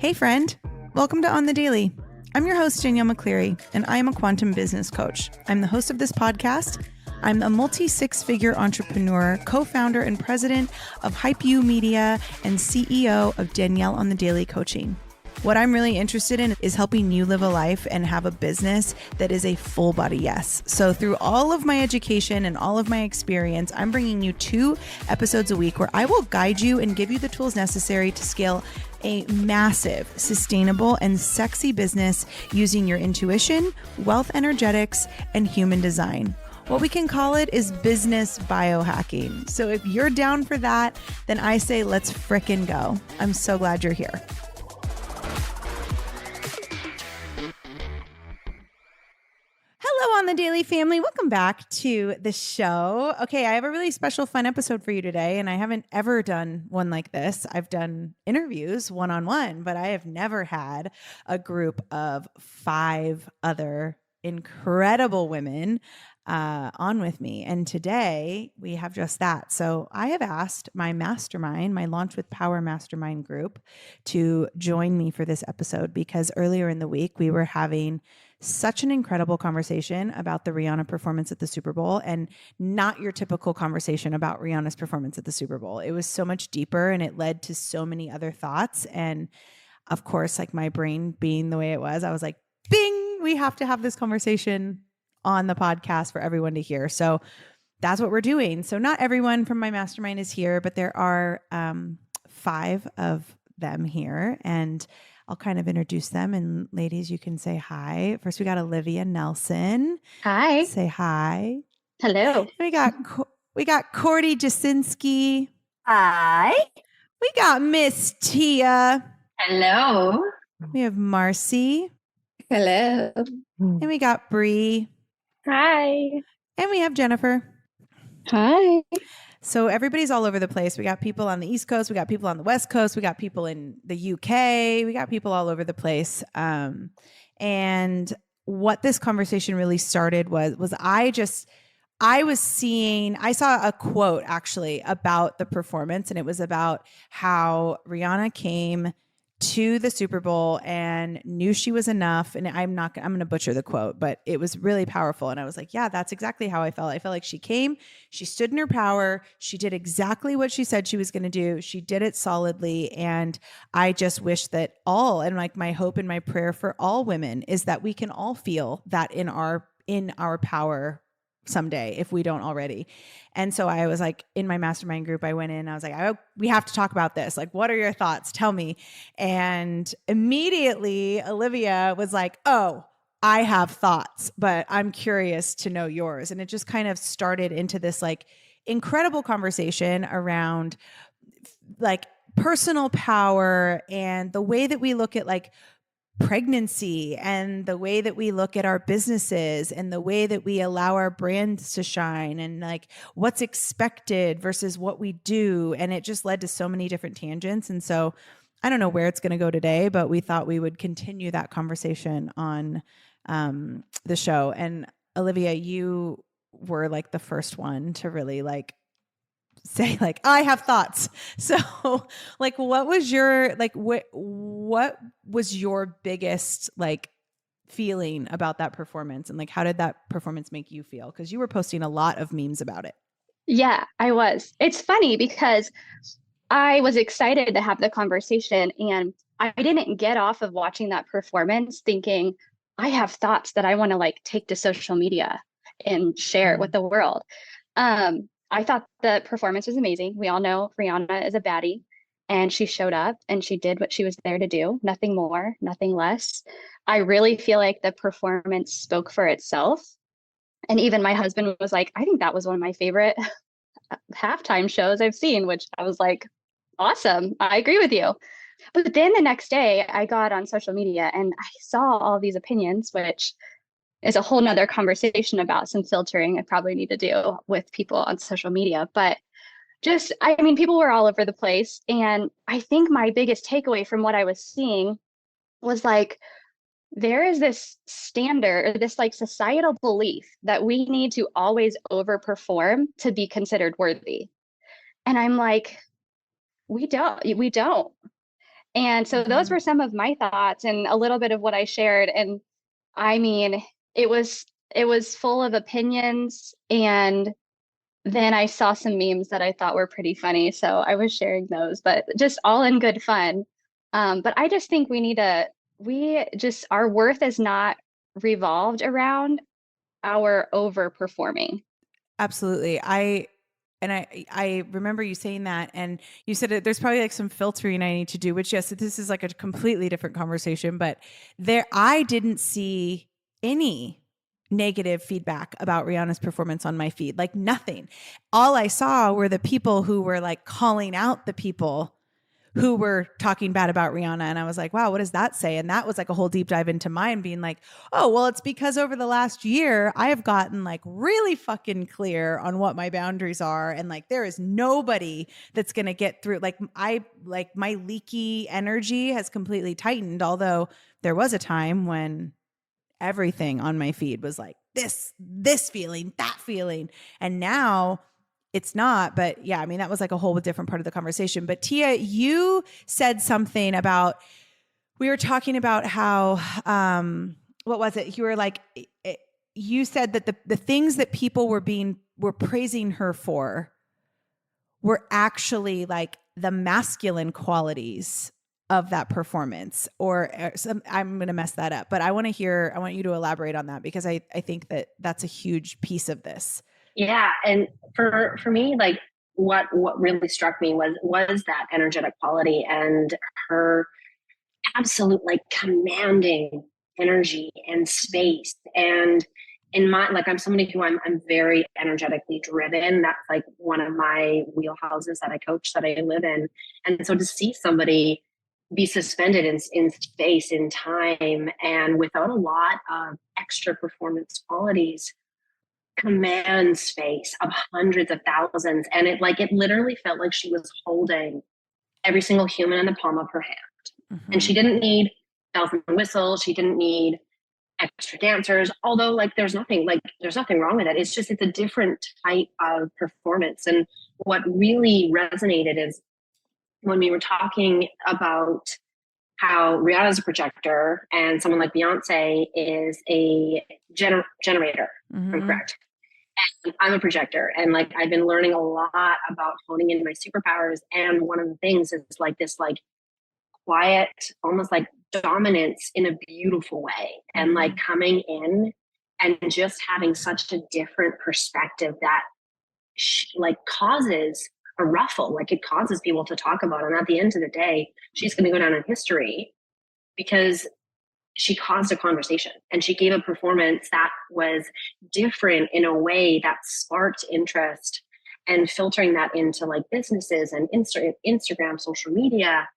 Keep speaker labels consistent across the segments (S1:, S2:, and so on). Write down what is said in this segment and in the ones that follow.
S1: Hey friend, welcome to On the Daily. I'm your host, Danielle McCleary, and I am a quantum business coach. I'm the host of this podcast. I'm a multi-six-figure entrepreneur, co-founder and president of Hype You Media, and CEO of Danielle on the Daily Coaching. What I'm really interested in is helping you live a life and have a business that is a full body yes. So through all of my education and all of my experience, I'm bringing you 2 episodes a week where I will guide you and give you the tools necessary to scale a massive, sustainable, and sexy business using your intuition, wealth energetics, and human design. What we can call it is business biohacking. So if you're down for that, then I say let's frickin' go. I'm so glad you're here. Hello, On the Daily family. Welcome back to the show. Okay, I have a really special, fun episode for you today, and I haven't ever done one like this. I've done interviews one-on-one, but I have never had a group of 5 other incredible women on with me. And today we have just that. So I have asked my mastermind, my Launch with Power mastermind group, to join me for this episode because earlier in the week we were having such an incredible conversation about the Rihanna performance at the Super Bowl, and not your typical conversation about Rihanna's performance at the Super Bowl. It was so much deeper and it led to so many other thoughts. And of course, like my brain being the way it was, I was like, bing, we have to have this conversation on the podcast for everyone to hear. So that's what we're doing. So not everyone from my mastermind is here, but there are 5 of them here, and I'll kind of introduce them. And ladies, you can say hi. First, we got Olivia Nelson.
S2: Hi.
S1: Say hi.
S2: Hello.
S1: We got Cordy Jasinski.
S2: Hi.
S1: We got Miss Tia.
S2: Hello.
S1: We have Marcy.
S2: Hello.
S1: And we got Bree.
S2: Hi.
S1: And we have Jennifer.
S2: Hi.
S1: So everybody's all over the place. We got people on the East Coast. We got people on the West Coast. We got people in the UK. We got people all over the place. And what this conversation really started was I saw a quote actually about the performance, and it was about how Rihanna came to the Super Bowl and knew she was enough. And I'm going to butcher the quote, but it was really powerful. And I was like, yeah, that's exactly how I felt. I felt like she came, she stood in her power. She did exactly what she said she was going to do. She did it solidly. And I just wish that and like my hope and my prayer for all women is that we can all feel that in our power someday, if we don't already. And so I was like, in my mastermind group, I went in, I was like, we have to talk about this. Like, what are your thoughts? Tell me. And immediately Olivia was like, oh, I have thoughts, but I'm curious to know yours. And it just kind of started into this like incredible conversation around like personal power and the way that we look at like pregnancy and the way that we look at our businesses and the way that we allow our brands to shine and like what's expected versus what we do. And it just led to so many different tangents. And so I don't know where it's going to go today, but we thought we would continue that conversation on the show. And Olivia, you were like the first one to really like say like, I have thoughts. So like, what was your, like, what was your biggest like feeling about that performance? And like, how did that performance make you feel? Cause you were posting a lot of memes about it.
S2: Yeah, I was. It's funny because I was excited to have the conversation, and I didn't get off of watching that performance thinking I have thoughts that I want to like take to social media and share with the world. I thought the performance was amazing. We all know Rihanna is a baddie, and she showed up and she did what she was there to do. Nothing more, nothing less. I really feel like the performance spoke for itself. And even my husband was like, I think that was one of my favorite halftime shows I've seen, which I was like, awesome. I agree with you. But then the next day I got on social media and I saw all these opinions, which is a whole nother conversation about some filtering I probably need to do with people on social media. But I mean, people were all over the place. And I think my biggest takeaway from what I was seeing was like, there is this standard or this like societal belief that we need to always overperform to be considered worthy. And I'm like, we don't. And so those
S1: Mhm.
S2: were some of my thoughts and a little bit of what I shared. And I mean, it was full of opinions, and then I saw some memes that I thought were pretty funny, so I was sharing those, but just all in good fun. But I just think we just, our worth is not revolved around our overperforming.
S1: Absolutely. I remember you saying that, and you said there's probably like some filtering I need to do, which yes, this is like a completely different conversation, but there I didn't see any negative feedback about Rihanna's performance on my feed. Like nothing. All I saw were the people who were like calling out the people who were talking bad about Rihanna. And I was like, wow, what does that say? And that was like a whole deep dive into mine, being like, oh, well, it's because over the last year, I have gotten like really fucking clear on what my boundaries are. And like, there is nobody that's going to get through. Like my leaky energy has completely tightened. Although there was a time when everything on my feed was like this feeling, that feeling. And now it's not. But yeah, I mean, that was like a whole different part of the conversation. But Tia, you said something about, we were talking about how, what was it? You were like, you said that the things that people were praising her for were actually like the masculine qualities of that performance, or I'm going to mess that up, but I want you to elaborate on that, because I think that that's a huge piece of this.
S3: Yeah, and for me, like what really struck me was that energetic quality and her absolute like commanding energy and space. And in my, like, I'm somebody who I'm very energetically driven. That's like one of my wheelhouses that I coach, that I live in. And so to see somebody be suspended in space, in time, and without a lot of extra performance qualities, command space of hundreds of thousands. And it literally felt like she was holding every single human in the palm of her hand. And she didn't need bells and whistles. She didn't need extra dancers. Although there's nothing wrong with it. It's just, it's a different type of performance. And what really resonated is when we were talking about how Rihanna's a projector and someone like Beyonce is a generator. I'm correct. And I'm a projector, and like I've been learning a lot about honing in my superpowers. And one of the things is like this like quiet, almost like dominance in a beautiful way, and like coming in and just having such a different perspective that like causes a ruffle. Like it causes people to talk about it. And at the end of the day, she's going to go down in history because she caused a conversation and she gave a performance that was different in a way that sparked interest. And filtering that into like businesses and Instagram, social media,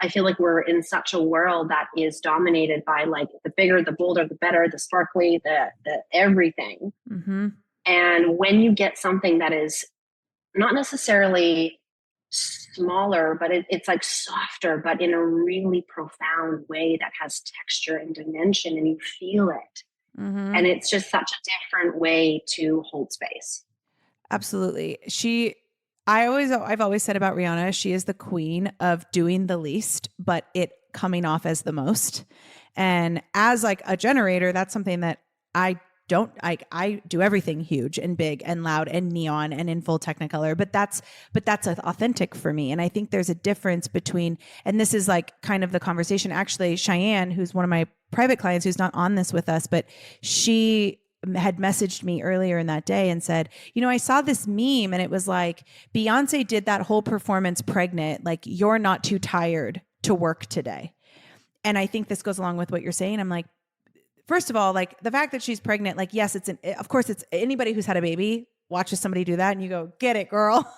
S3: I feel like we're in such a world that is dominated by like the bigger, the bolder, the better, the sparkly, the everything. And when you get something that is not necessarily smaller, but it's like softer, but in a really profound way that has texture and dimension, and you feel it. And it's just such a different way to hold space.
S1: Absolutely. I've always said about Rihanna, she is the queen of doing the least, but it coming off as the most. And as like a generator, that's something that I don't like. I do everything huge and big and loud and neon and in full technicolor, but that's authentic for me. And I think there's a difference between, and this is like kind of the conversation. Actually, Cheyenne, who's one of my private clients, who's not on this with us, but she had messaged me earlier in that day and said, I saw this meme and it was like, Beyonce did that whole performance pregnant. Like, you're not too tired to work today. And I think this goes along with what you're saying. I'm like, first of all, like the fact that she's pregnant, like, yes, of course it's anybody who's had a baby watches somebody do that and you go, get it, girl.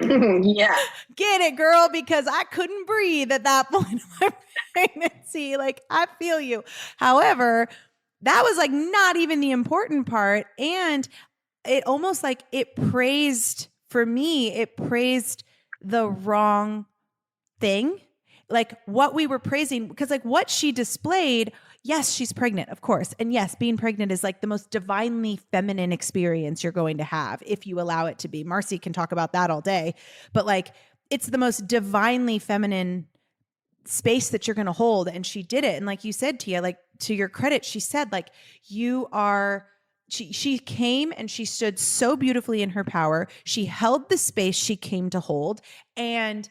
S3: Yeah.
S1: Get it, girl, because I couldn't breathe at that point of my pregnancy. Like, I feel you. However, that was like not even the important part. And it almost like it praised the wrong thing. Like what we were praising, because like what she displayed, yes, she's pregnant, of course. And yes, being pregnant is like the most divinely feminine experience you're going to have if you allow it to be. Marcy can talk about that all day, but like it's the most divinely feminine space that you're going to hold. And she did it. And like you said, Tia, like to your credit, she said like, she came and she stood so beautifully in her power. She held the space she came to hold. And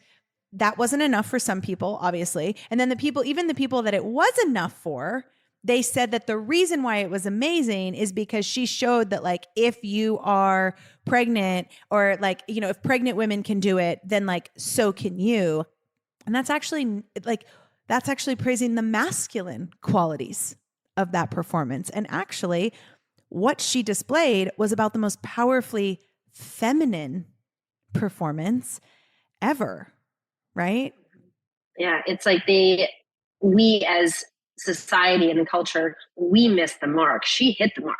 S1: that wasn't enough for some people, obviously. And then even the people that it was enough for, they said that the reason why it was amazing is because she showed that like, if you are pregnant or like, if pregnant women can do it, then like, so can you. And that's actually praising the masculine qualities of that performance. And actually what she displayed was about the most powerfully feminine performance ever. Right?
S3: Yeah. It's like we as society and culture, we missed the mark. She hit the mark.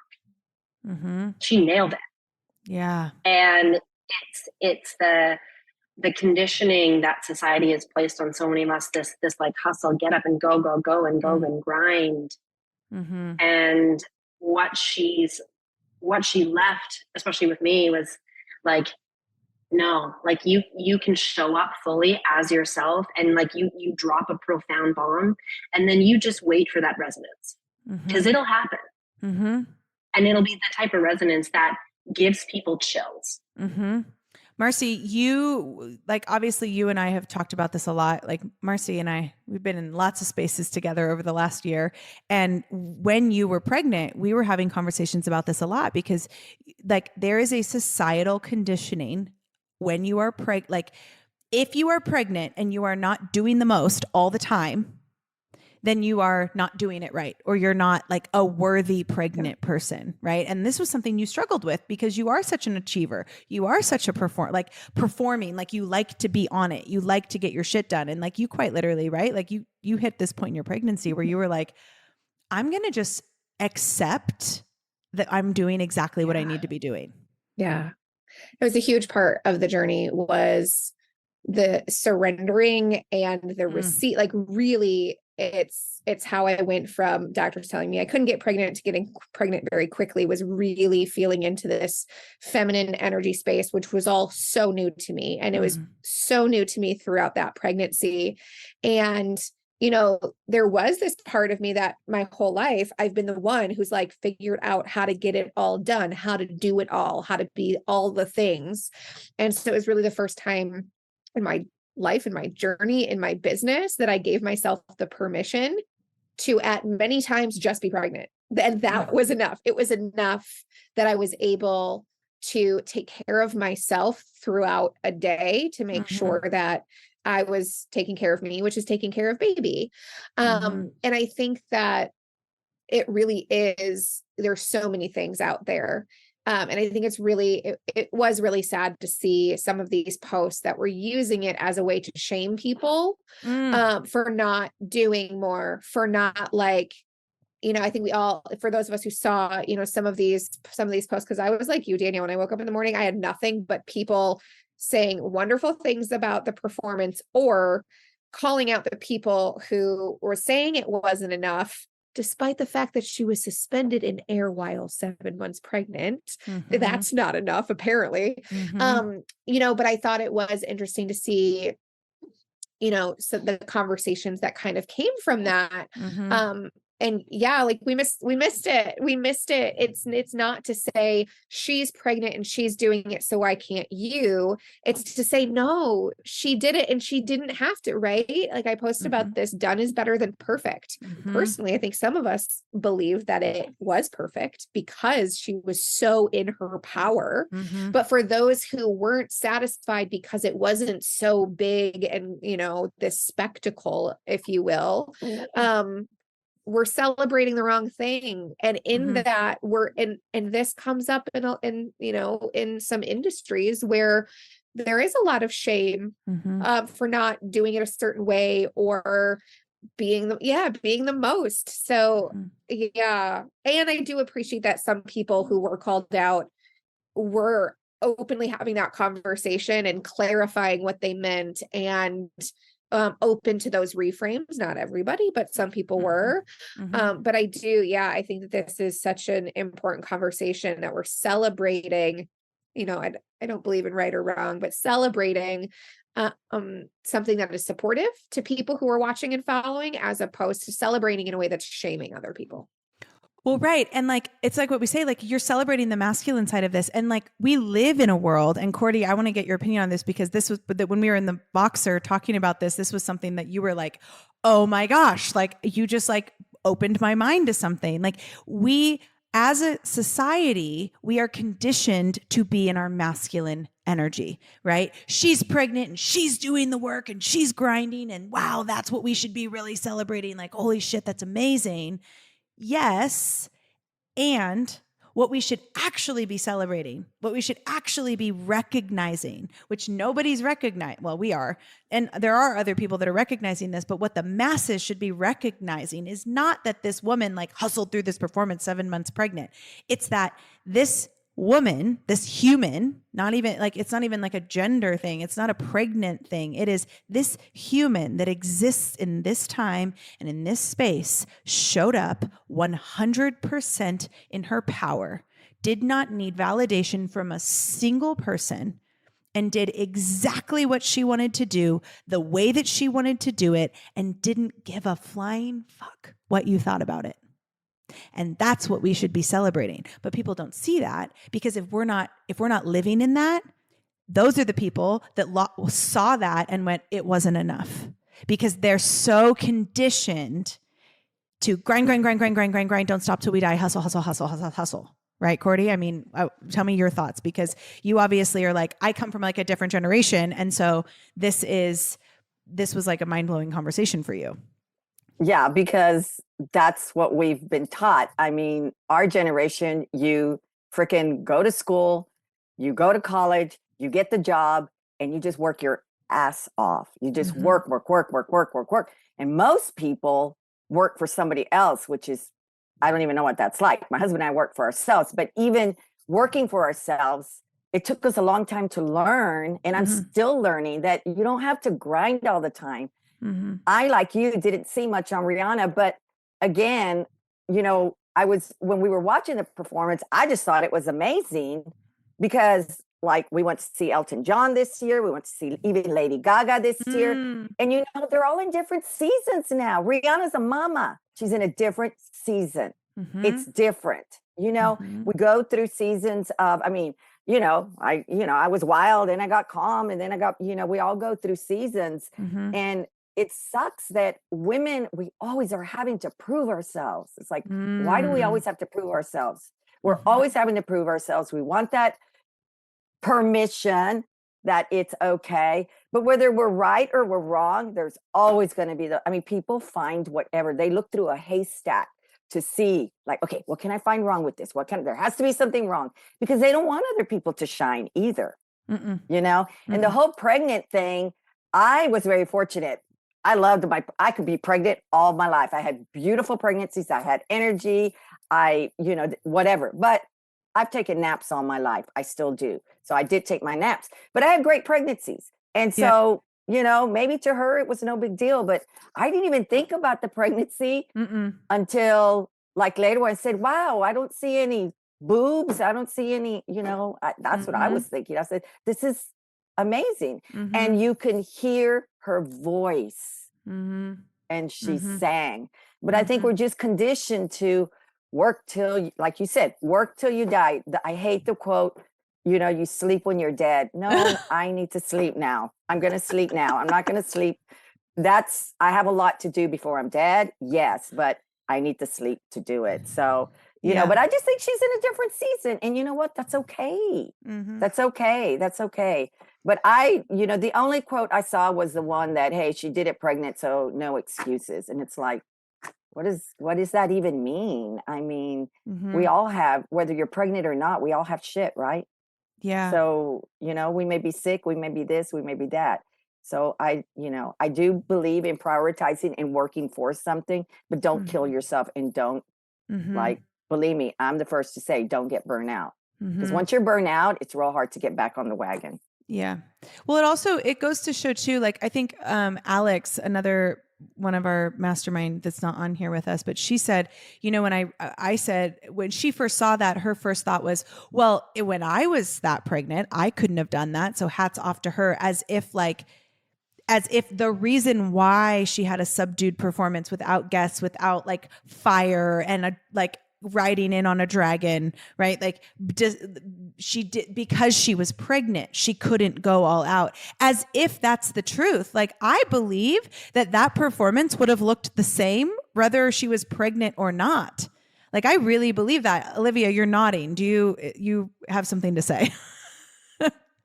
S1: Mm-hmm.
S3: She nailed it.
S1: Yeah.
S3: And it's the conditioning that society has placed on so many of us, this like hustle, get up and go and grind.
S1: Mm-hmm.
S3: And what she left, especially with me, was like, no, like you can show up fully as yourself, and like you drop a profound bomb, and then you just wait for that resonance, because it'll happen.
S1: Mm-hmm.
S3: And it'll be the type of resonance that gives people chills.
S1: Mm-hmm. Marcy, you like, obviously you and I have talked about this a lot. Like Marcy and I, we've been in lots of spaces together over the last year. And when you were pregnant, we were having conversations about this a lot, because like there is a societal conditioning when you are pregnant. Like if you are pregnant and you are not doing the most all the time, then you are not doing it right, or you're not like a worthy pregnant person, right? And this was something you struggled with because you are such an achiever. You are such a performing, like you like to be on it. You like to get your shit done. And like you quite literally, right? Like you hit this point in your pregnancy where you were like, I'm going to just accept that I'm doing exactly what I need to be doing.
S4: Yeah. It was a huge part of the journey, was the surrendering and the receipt. Like really, it's how I went from doctors telling me I couldn't get pregnant to getting pregnant very quickly, was really feeling into this feminine energy space, which was all so new to me. And it was so new to me throughout that pregnancy. And there was this part of me that my whole life, I've been the one who's like figured out how to get it all done, how to do it all, how to be all the things. And so it was really the first time in my life, in my journey, in my business, that I gave myself the permission to at many times just be pregnant. And that was enough. It was enough that I was able to take care of myself throughout a day to make sure that I was taking care of me, which is taking care of baby. And I think that it really is, there's so many things out there. And I think it was really sad to see some of these posts that were using it as a way to shame people for not doing more, for not like, I think we all, for those of us who saw, some of these posts, because I was like you, Danielle, when I woke up in the morning, I had nothing but people saying wonderful things about the performance, or calling out the people who were saying it wasn't enough, despite the fact that she was suspended in air while 7 months pregnant. That's not enough, apparently. But I thought it was interesting to see, so the conversations that kind of came from that. And yeah, like we missed it. It's not to say she's pregnant and she's doing it, so why can't you? It's to say, no, she did it and she didn't have to, right? Like I posted about this, done is better than perfect. Personally, I think some of us believe that it was perfect because she was so in her power. But for those who weren't satisfied because it wasn't so big and, this spectacle, if you will, we're celebrating the wrong thing. And in that and this comes up in some industries where there is a lot of shame for not doing it a certain way, or being the most. So yeah. And I do appreciate that some people who were called out were openly having that conversation and clarifying what they meant, and open to those reframes. Not everybody, but some people were. But I think that this is such an important conversation, that we're celebrating, I don't believe in right or wrong, but celebrating something that is supportive to people who are watching and following, as opposed to celebrating in a way that's shaming other people.
S1: Well, right. And like, it's like what we say, like you're celebrating the masculine side of this. And like, we live in a world, and Cordy, I want to get your opinion on this, because this was, but when we were in the Boxer talking about this was something that you were like, oh my gosh, like you just like opened my mind to something. Like we, as a society, we are conditioned to be in our masculine energy, right? She's pregnant and she's doing the work and she's grinding, and wow, that's what we should be really celebrating. Like, holy shit, that's amazing. Yes. And what we should actually be celebrating, what we should actually be recognizing, which nobody's recognized. Well, we are. And there are other people that are recognizing this, but what the masses should be recognizing is not that this woman like hustled through this performance 7 months pregnant. It's that this woman, this human, not even like, it's not even like a gender thing. It's not a pregnant thing. It is this human that exists in this time and in this space, showed up 100% in her power, did not need validation from a single person, and did exactly what she wanted to do, the way that she wanted to do it, and didn't give a flying fuck what you thought about it. And that's what we should be celebrating. But people don't see that, because if we're not living in that, those are the people that saw that and went, it wasn't enough, because they're so conditioned to grind, don't stop till we die, hustle. Right, Cordy? I mean, tell me your thoughts, because you obviously are like, I come from like a different generation. And so this was like a mind-blowing conversation for you.
S5: Yeah, because that's what we've been taught. I mean, our generation, you freaking go to school, you go to college, you get the job, and you just work your ass off. You just work. And most people work for somebody else, which is, I don't even know what that's like. My husband and I work for ourselves, but even working for ourselves, it took us a long time to learn. And I'm still learning that you don't have to grind all the time. I, like you, didn't see much on Rihanna, but again, you know, when we were watching the performance, I just thought it was amazing, because like we went to see Elton John this year, we went to see even Lady Gaga this year, and you know, they're all in different seasons now. Rihanna's a mama. She's in a different season. It's different. You know, we go through seasons of, I mean, I was wild and I got calm, and then I got, we all go through seasons. And it sucks that women, we always are having to prove ourselves. It's like, why do we always have to prove ourselves? We're always having to prove ourselves. We want that permission that it's okay. But whether we're right or we're wrong, there's always going to be people find whatever. They look through a haystack to see, like, okay, what can I find wrong with this? There has to be something wrong, because they don't want other people to shine either, And the whole pregnant thing, I was very fortunate. I could be pregnant all my life. I had beautiful pregnancies. I had energy, whatever, but I've taken naps all my life. I still do. So I did take my naps, but I had great pregnancies. And so, maybe to her, it was no big deal, but I didn't even think about the pregnancy until like later when I said, wow, I don't see any boobs. I don't see any, that's what I was thinking. I said, this is amazing. And you can hear her voice, and she sang. But I think we're just conditioned to work till, like you said, work till you die. I hate the quote, you sleep when you're dead. No, I need to sleep now. I'm going to sleep now. I'm not going to sleep. I have a lot to do before I'm dead. Yes, but I need to sleep to do it. So, but I just think she's in a different season. And you know what? That's okay. That's okay. That's okay. But the only quote I saw was the one that, hey, she did it pregnant, so no excuses. And it's like, what does that even mean? I mean, we all have, whether you're pregnant or not, we all have shit, right?
S1: Yeah.
S5: So, we may be sick, we may be this, we may be that. So I do believe in prioritizing and working for something, but don't kill yourself, and don't believe me, I'm the first to say, don't get burned out. Because once you're burned out, it's real hard to get back on the wagon.
S1: Yeah. Well, it goes to show too, like, I think Alex, another one of our mastermind that's not on here with us, but she said, when I said, when she first saw that, her first thought was, well, when I was that pregnant, I couldn't have done that. So hats off to her, as if like as if the reason why she had a subdued performance without guests, without like fire and like riding in on a dragon, right? Like she did because she was pregnant, she couldn't go all out, as if that's the truth. Like I believe that performance would have looked the same whether she was pregnant or not. Like I really believe that. Olivia, you're nodding. Do you have something to say?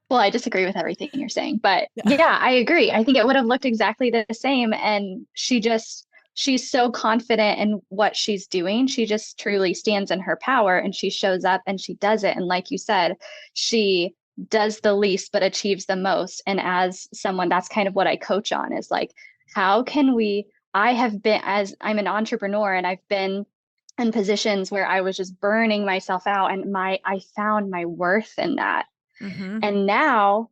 S2: Well, I disagree with everything you're saying, but yeah, I agree. I think it would have looked exactly the same. And she's so confident in what she's doing. She just truly stands in her power and she shows up and she does it. And like you said, she does the least but achieves the most. And as someone, that's kind of what I coach on is like, how can as I'm an entrepreneur and I've been in positions where I was just burning myself out and I found my worth in that.
S1: Mm-hmm.
S2: And now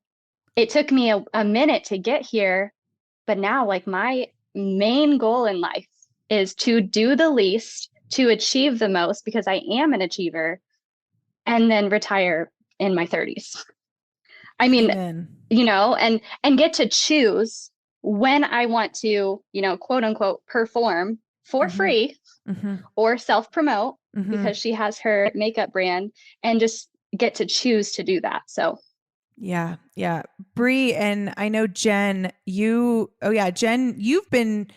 S2: it took me a minute to get here, but now like my main goal in life is to do the least, to achieve the most because I am an achiever, and then retire in my 30s. I mean,
S1: Amen.
S2: And get to choose when I want to, quote unquote, perform for free or self-promote because she has her makeup brand and just get to choose to do that. So
S1: yeah. Bree, and I know Jen, Jen, you've been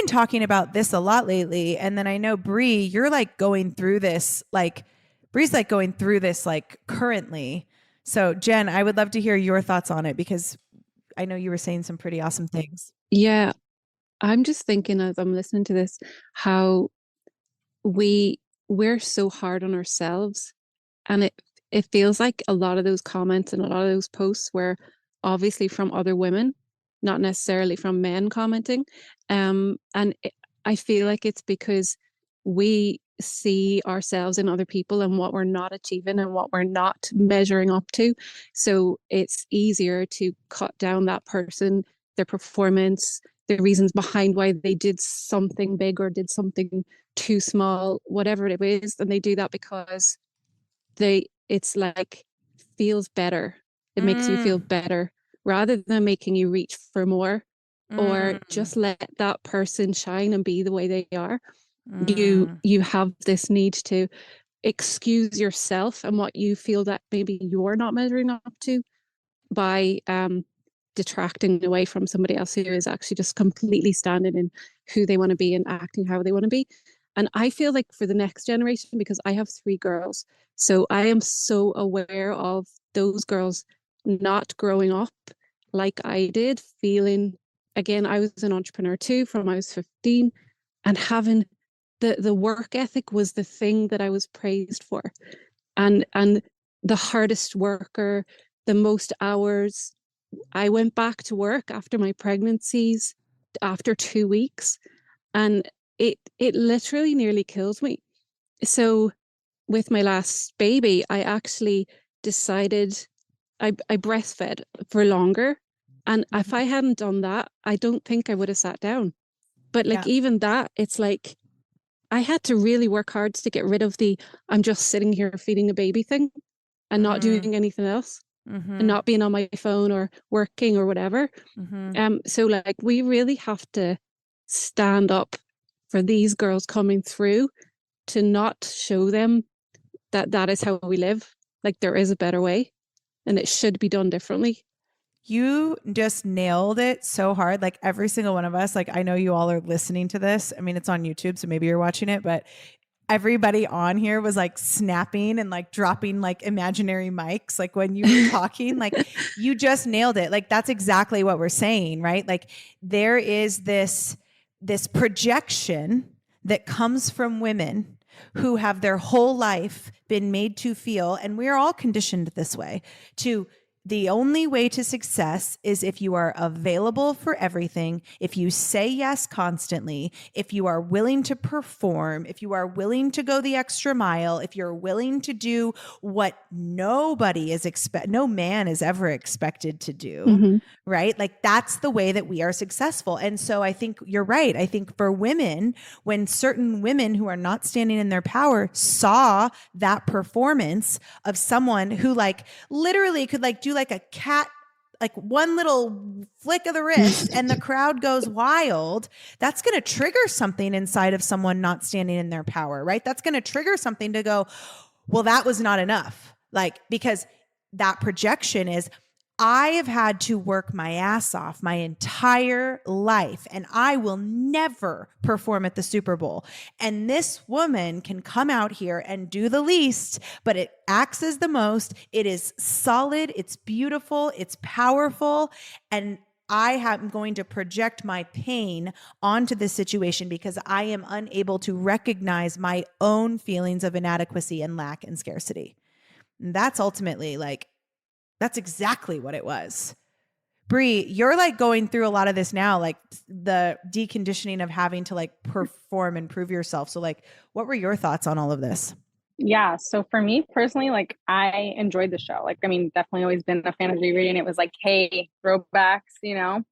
S1: talking about this a lot lately. And then I know Bree, you're like going through this, like Bree's like going through this like currently. So Jen, I would love to hear your thoughts on it because I know you were saying some pretty awesome things.
S6: Yeah. I'm just thinking as I'm listening to this, how we're so hard on ourselves, and it feels like a lot of those comments and a lot of those posts were obviously from other women, not necessarily from men commenting. I feel like it's because we see ourselves in other people and what we're not achieving and what we're not measuring up to. So it's easier to cut down that person, their performance, the reasons behind why they did something big or did something too small, whatever it is. And they do that because it's like feels better. It makes you feel better rather than making you reach for more or just let that person shine and be the way they are. You have this need to excuse yourself and what you feel that maybe you're not measuring up to by detracting away from somebody else who is actually just completely standing in who they want to be and acting how they want to be. And I feel like for the next generation, because I have 3 girls, so I am so aware of those girls not growing up like I did, feeling, again, I was an entrepreneur too from I was 15, and having the work ethic was the thing that I was praised for. And the hardest worker, the most hours. I went back to work after my pregnancies after 2 weeks, and it literally nearly killed me. So with my last baby, I actually decided I breastfed for longer. And if I hadn't done that, I don't think I would have sat down. But like even that, it's like I had to really work hard to get rid of the I'm just sitting here feeding a baby thing and not doing anything else and not being on my phone or working or whatever. So like we really have to stand up for these girls coming through to not show them that is how we live. Like there is a better way and it should be done differently.
S1: You just nailed it so hard. Like every single one of us, like I know you all are listening to this. I mean, it's on YouTube, so maybe you're watching it, but everybody on here was like snapping and like dropping like imaginary mics. Like when you were talking, like you just nailed it. Like that's exactly what we're saying, right? Like there is this projection that comes from women who have their whole life been made to feel, and we're all conditioned this way, to the only way to success is if you are available for everything, if you say yes constantly, if you are willing to perform, if you are willing to go the extra mile, if you're willing to do what no man is ever expected to do, right? Like that's the way that we are successful. And so I think you're right. I think for women, when certain women who are not standing in their power saw that performance of someone who like literally could like do like a like one little flick of the wrist and the crowd goes wild, that's going to trigger something inside of someone not standing in their power, right? That's going to trigger something to go, well, that was not enough. Like, because that projection is, I have had to work my ass off my entire life and I will never perform at the Super Bowl. And this woman can come out here and do the least, but it acts as the most. It is solid. It's beautiful. It's powerful. And I am going to project my pain onto this situation because I am unable to recognize my own feelings of inadequacy and lack and scarcity. And that's ultimately like, that's exactly what it was. Bree, you're like going through a lot of this now, like the deconditioning of having to like perform and prove yourself. So like, what were your thoughts on all of this?
S7: Yeah. So for me personally, like I enjoyed the show. Like, I mean, definitely always been a fan of rereading. It was like, hey, throwbacks, you know,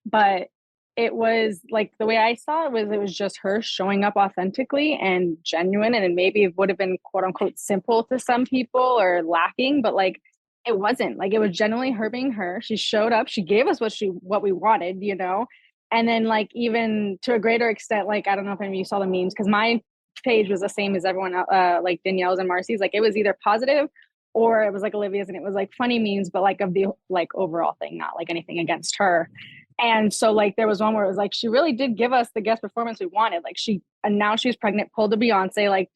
S7: but it was like the way I saw it was just her showing up authentically and genuine. And maybe it would have been quote unquote simple to some people or lacking, but like it wasn't. Like it was genuinely her being her. She showed up, she gave us what we wanted, you know. And then like even to a greater extent, like I don't know if any of you saw the memes, because my page was the same as everyone like Danielle's and Marcy's. Like it was either positive or it was like Olivia's, and it was like funny memes, but like of the like overall thing, not like anything against her. And so like there was one where it was like she really did give us the guest performance we wanted. Like she announced she was pregnant, pulled a Beyonce, like,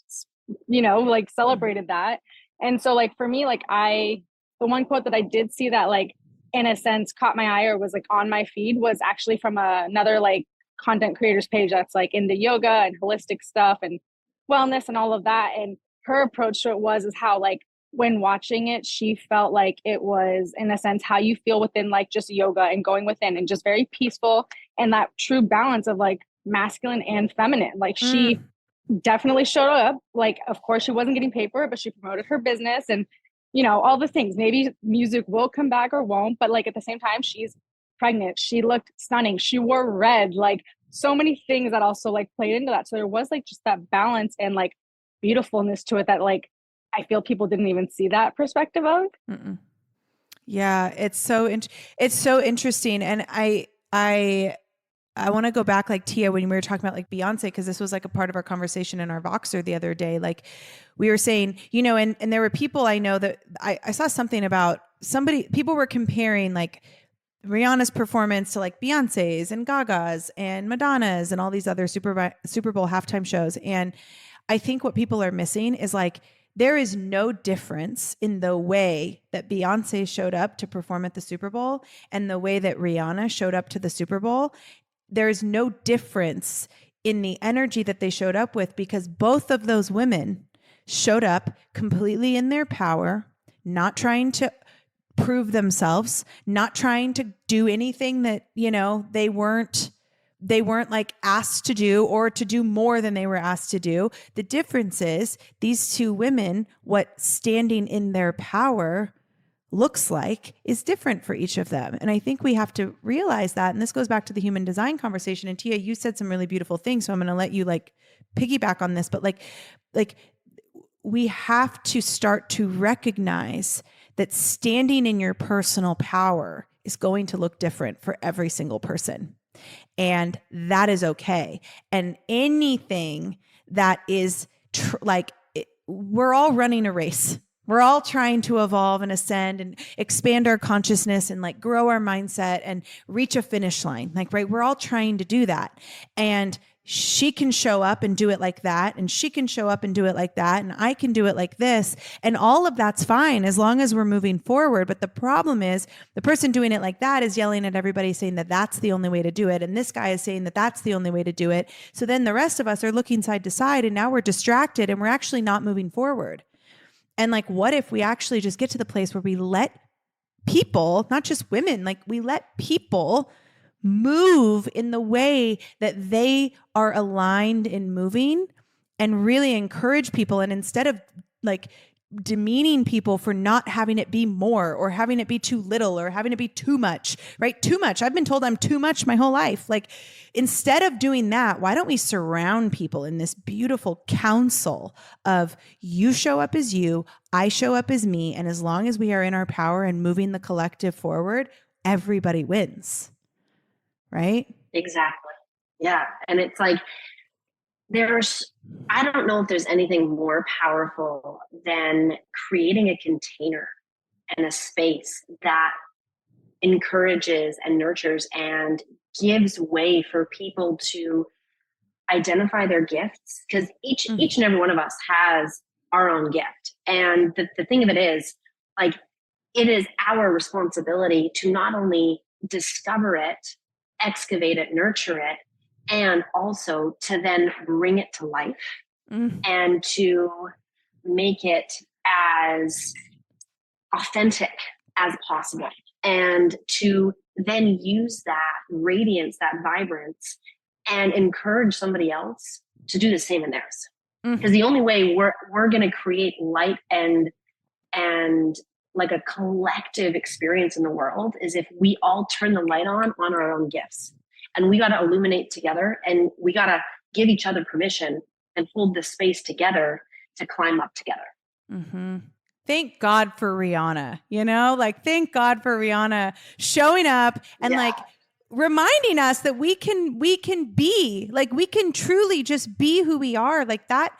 S7: you know, like celebrated that. And so like for me, like the one quote that I did see that like in a sense caught my eye or was like on my feed was actually from another like content creators page that's like into yoga and holistic stuff and wellness and all of that. And her approach to it was is how like when watching it, she felt like it was in a sense how you feel within like just yoga and going within and just very peaceful and that true balance of like masculine and feminine. Like she definitely showed up. Like, of course, she wasn't getting paid for it, but she promoted her business and, you know, all the things. Maybe music will come back or won't, but like at the same time, she's pregnant. She looked stunning. She wore red. Like so many things that also like played into that. So there was like just that balance and like beautifulness to it that like I feel people didn't even see that perspective of.
S1: Yeah, it's so interesting, and I want to go back, like Tia, when we were talking about like Beyonce, because this was like a part of our conversation in our Voxer the other day. Like we were saying, you know, and there were people I know that I saw something about people were comparing like Rihanna's performance to like Beyonce's and Gaga's and Madonna's and all these other Super Bowl halftime shows, and I think what people are missing is like, there is no difference in the way that Beyonce showed up to perform at the Super Bowl and the way that Rihanna showed up to the Super Bowl. There is no difference in the energy that they showed up with because both of those women showed up completely in their power, not trying to prove themselves, not trying to do anything that, you know, they weren't like asked to do or to do more than they were asked to do. The difference is these two women, what standing in their power looks like is different for each of them. And I think we have to realize that. And this goes back to the human design conversation. And Tia, you said some really beautiful things. So I'm going to let you like piggyback on this, but like we have to start to recognize that standing in your personal power is going to look different for every single person. And that is okay. And anything that is we're all running a race. We're all trying to evolve and ascend and expand our consciousness and like grow our mindset and reach a finish line. Like, right. We're all trying to do that. And she can show up and do it like that. And she can show up and do it like that. And I can do it like this. And all of that's fine as long as we're moving forward. But the problem is the person doing it like that is yelling at everybody saying that that's the only way to do it. And this guy is saying that that's the only way to do it. So then the rest of us are looking side to side and now we're distracted and we're actually not moving forward. And like, what if we actually just get to the place where we let people, not just women, like we let people move in the way that they are aligned in moving and really encourage people. And instead of like demeaning people for not having it be more or having it be too little or having it be too much, right? Too much. I've been told I'm too much my whole life. Like instead of doing that, why don't we surround people in this beautiful council of you show up as you, I show up as me. And as long as we are in our power and moving the collective forward, everybody wins. Right?
S3: Exactly. Yeah. And it's like, I don't know if there's anything more powerful than creating a container and a space that encourages and nurtures and gives way for people to identify their gifts, because each and every one of us has our own gift. And the thing of it is, like, it is our responsibility to not only discover it, excavate it, nurture it, and also to then bring it to life and to make it as authentic as possible, and to then use that radiance, that vibrance, and encourage somebody else to do the same in theirs. Because the only way we're going to create light and like a collective experience in the world is if we all turn the light on our own gifts. And we got to illuminate together, and we got to give each other permission and hold the space together to climb up together.
S1: Thank God for Rihanna, like, thank God for Rihanna showing up and like reminding us that we can be, like, we can truly just be who we are. Like that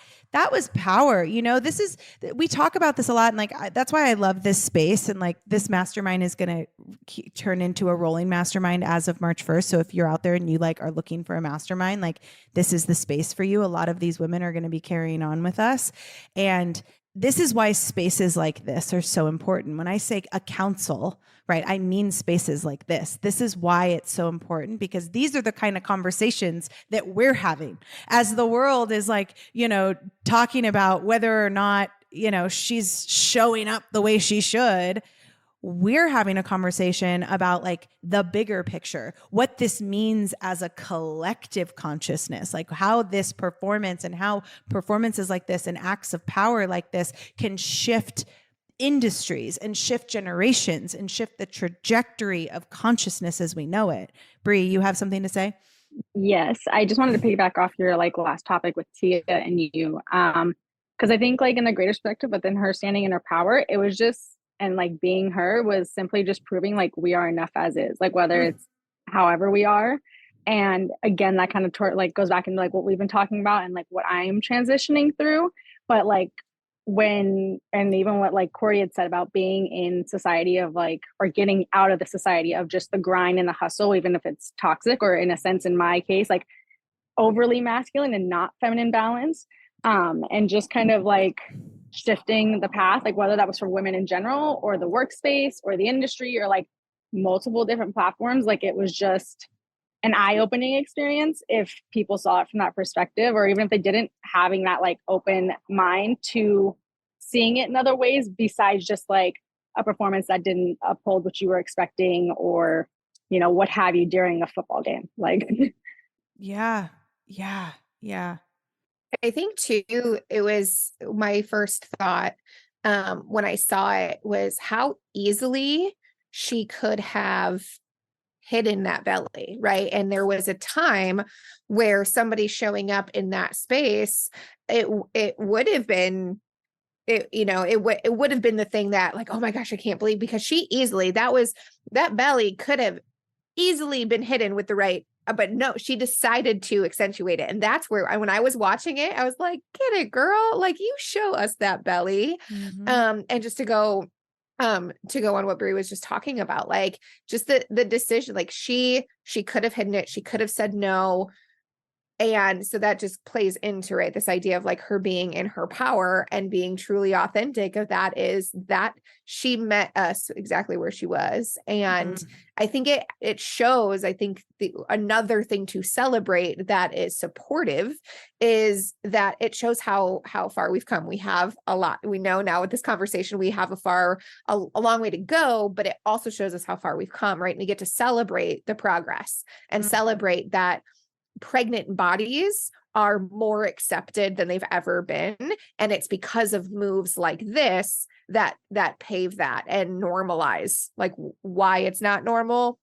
S1: was power. We talk about this a lot. And like, that's why I love this space. And like, this mastermind is going to turn into a rolling mastermind as of March 1st. So if you're out there and you like are looking for a mastermind, like, this is the space for you. A lot of these women are going to be carrying on with us. And this is why spaces like this are so important. When I say a council, right, I mean spaces like this. This is why it's so important, because these are the kind of conversations that we're having as the world is like, talking about whether or not, she's showing up the way she should. We're having a conversation about like the bigger picture, what this means as a collective consciousness, like how this performance and how performances like this and acts of power like this can shift industries and shift generations and shift the trajectory of consciousness as we know it. Bree, you have something to say?
S7: Yes, I just wanted to piggyback off your like last topic with Tia and you, because I think like in the greater perspective, but then her standing in her power, it was just, and like being her was simply just proving like we are enough as is, like whether it's however we are. And again, that kind of like goes back into like what we've been talking about and like what I am transitioning through. But like and even what like Corey had said about being in society of like, or getting out of the society of just the grind and the hustle, even if it's toxic, or in a sense, in my case, like overly masculine and not feminine balance, and just kind of like shifting the path, like whether that was for women in general or the workspace or the industry or like multiple different platforms. Like it was just an eye-opening experience if people saw it from that perspective, or even if they didn't, having that like open mind to seeing it in other ways besides just like a performance that didn't uphold what you were expecting, or what have you, during a football game. Like
S1: yeah.
S4: I think too, it was my first thought when I saw it was how easily she could have hidden that belly, right? And there was a time where somebody showing up in that space, it would have been, it would have been the thing that like, oh my gosh, I can't believe, because that belly could have easily been hidden with the right, but no, she decided to accentuate it. And that's where when I was watching it, I was like, get it, girl. Like, you show us that belly. And just to go on what Brie was just talking about, like just the decision, like she could have hidden it. She could have said no. And so that just plays into, right, this idea of like her being in her power and being truly authentic of that, is that she met us exactly where she was. And I think it shows, I think another thing to celebrate that is supportive is that it shows how far we've come. We have a lot, we know now with this conversation, we have a long way to go, but it also shows us how far we've come, right? And we get to celebrate the progress and celebrate that pregnant bodies are more accepted than they've ever been. And it's because of moves like this that pave that and normalize, like why it's not normal.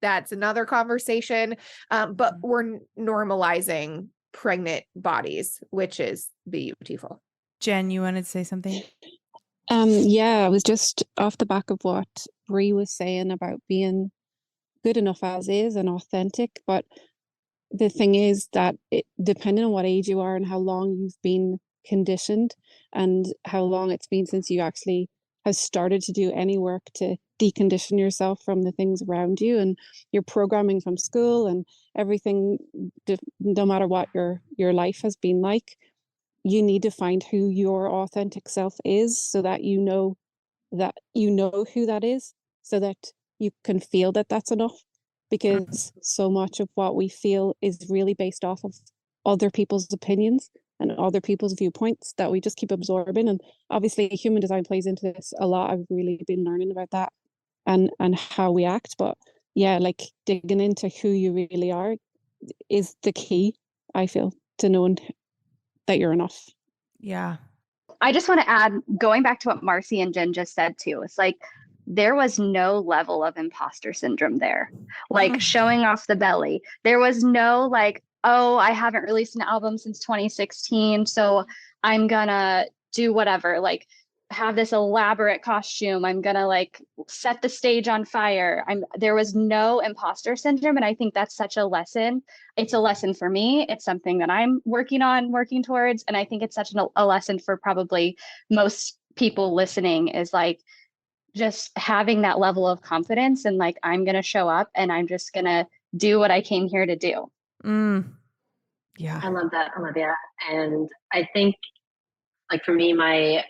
S4: That's another conversation. But we're normalizing pregnant bodies, which is beautiful.
S1: Jen, you wanted to say something?
S6: Yeah, I was just off the back of what Bree was saying about being good enough as is and authentic. But the thing is that depending on what age you are and how long you've been conditioned and how long it's been since you actually have started to do any work to decondition yourself from the things around you and your programming from school and everything, no matter what your life has been like, you need to find who your authentic self is so that you know who that is, so that you can feel that that's enough. Because so much of what we feel is really based off of other people's opinions and other people's viewpoints that we just keep absorbing. And obviously human design plays into this a lot. I've really been learning about that and how we act. But yeah, like digging into who you really are is the key, I feel, to knowing that you're enough.
S1: Yeah.
S2: I just want to add, going back to what Marcy and Jen just said too, it's like there was no level of imposter syndrome there, like showing off the belly. There was no like, oh, I haven't released an album since 2016, so I'm gonna do whatever, like have this elaborate costume. I'm gonna like set the stage on fire. There was no imposter syndrome. And I think that's such a lesson. It's a lesson for me. It's something that I'm working towards. And I think it's such a lesson for probably most people listening, is like just having that level of confidence and like, I'm going to show up and I'm just going to do what I came here to do.
S1: Yeah.
S3: I love that, Olivia. And I think, like, for me, my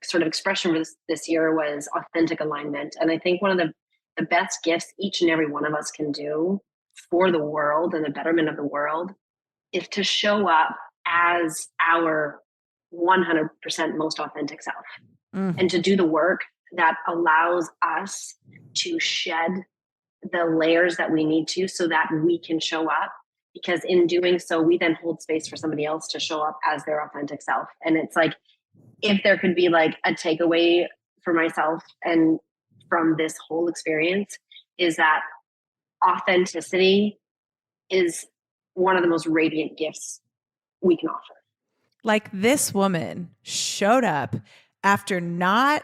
S3: sort of expression for this year was authentic alignment. And I think one of the best gifts each and every one of us can do for the world and the betterment of the world is to show up as our 100% most authentic self, and to do the work that allows us to shed the layers that we need to so that we can show up. Because in doing so, we then hold space for somebody else to show up as their authentic self. And it's like, if there could be like a takeaway for myself and from this whole experience, is that authenticity is one of the most radiant gifts we can offer.
S1: Like, this woman showed up after not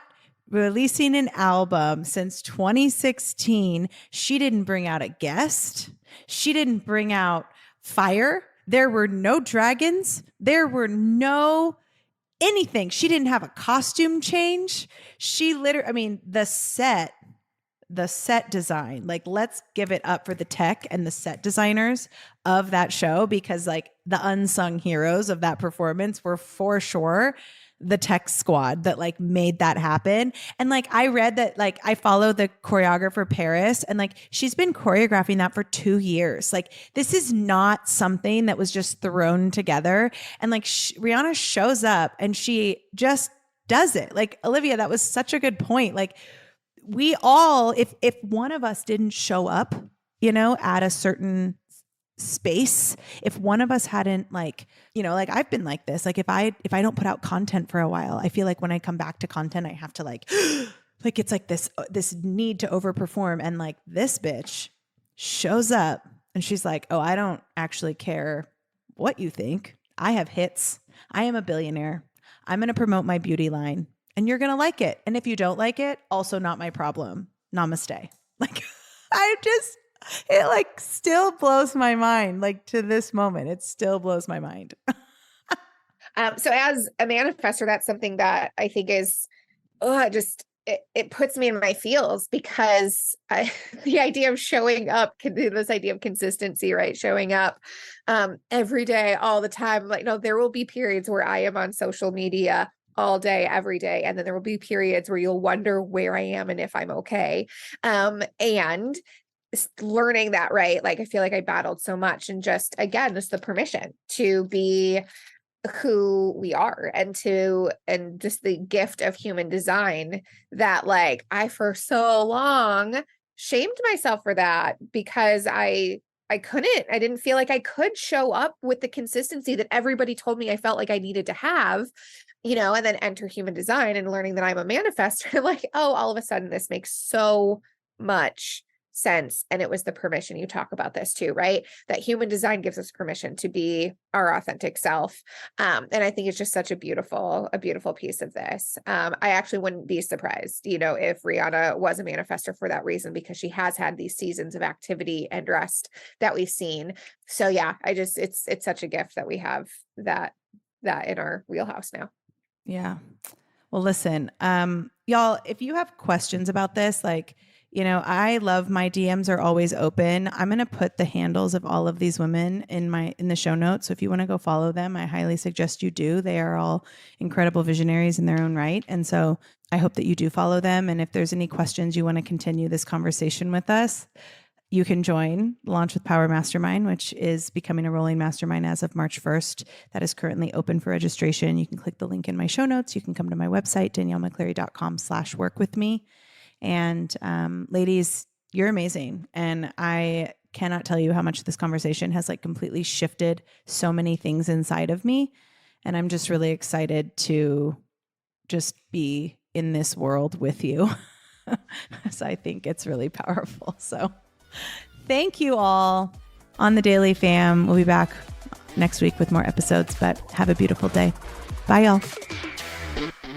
S1: releasing an album since 2016. She didn't bring out a guest. She didn't bring out fire. There were no dragons. There were no anything. She didn't have a costume change. She literally, I mean, the set design, like, let's give it up for the tech and the set designers of that show, because like the unsung heroes of that performance were for sure the tech squad that like made that happen. And like, I read that, like, I follow the choreographer Paris, and like she's been choreographing that for 2 years. Like, this is not something that was just thrown together. And like Rihanna shows up and she just does it. Like, Olivia, that was such a good point. Like, we all, if one of us didn't show up, at a certain space, if one of us hadn't, like, like, I've been like this, like if I don't put out content for a while, I feel like when I come back to content, I have to like it's like this need to overperform. And like, this bitch shows up and she's like, oh, I don't actually care what you think. I have hits. I am a billionaire. I'm going to promote my beauty line. And you're going to like it. And if you don't like it, also not my problem. Namaste. Like, it like still blows my mind. Like, to this moment, it still blows my mind.
S4: So as a manifestor, that's something that I think is, it puts me in my feels, because the idea of showing up, this idea of consistency, right? Showing up every day, all the time. Like, no, there will be periods where I am on social media all day, every day. And then there will be periods where you'll wonder where I am and if I'm okay. And learning that, right? Like, I feel like I battled so much, and just, again, just the permission to be who we are, and just the gift of human design that, like, I for so long shamed myself for that, because I didn't feel like I could show up with the consistency that everybody told me I felt like I needed to have, and then enter human design and learning that I'm a manifestor, like, oh, all of a sudden this makes so much sense. And it was the permission. You talk about this too, right? That human design gives us permission to be our authentic self. And I think it's just such a beautiful piece of this. I actually wouldn't be surprised, if Rihanna was a manifestor for that reason, because she has had these seasons of activity and rest that we've seen. So yeah, it's such a gift that we have that in our wheelhouse now.
S1: Yeah. Well, listen, y'all, if you have questions about this, I love my DMs are always open. I'm going to put the handles of all of these women in the show notes. So if you want to go follow them, I highly suggest you do. They are all incredible visionaries in their own right. And so I hope that you do follow them. And if there's any questions you want to continue this conversation with us, you can join Launch with Power Mastermind, which is becoming a rolling mastermind as of March 1st. That is currently open for registration. You can click the link in my show notes. You can come to my website, daniellemccleary.com/workwithme. And ladies, you're amazing. And I cannot tell you how much this conversation has completely shifted so many things inside of me. And I'm just really excited to just be in this world with you. So I think it's really powerful. So thank you all on the Daily Fam. We'll be back next week with more episodes, but have a beautiful day. Bye, y'all.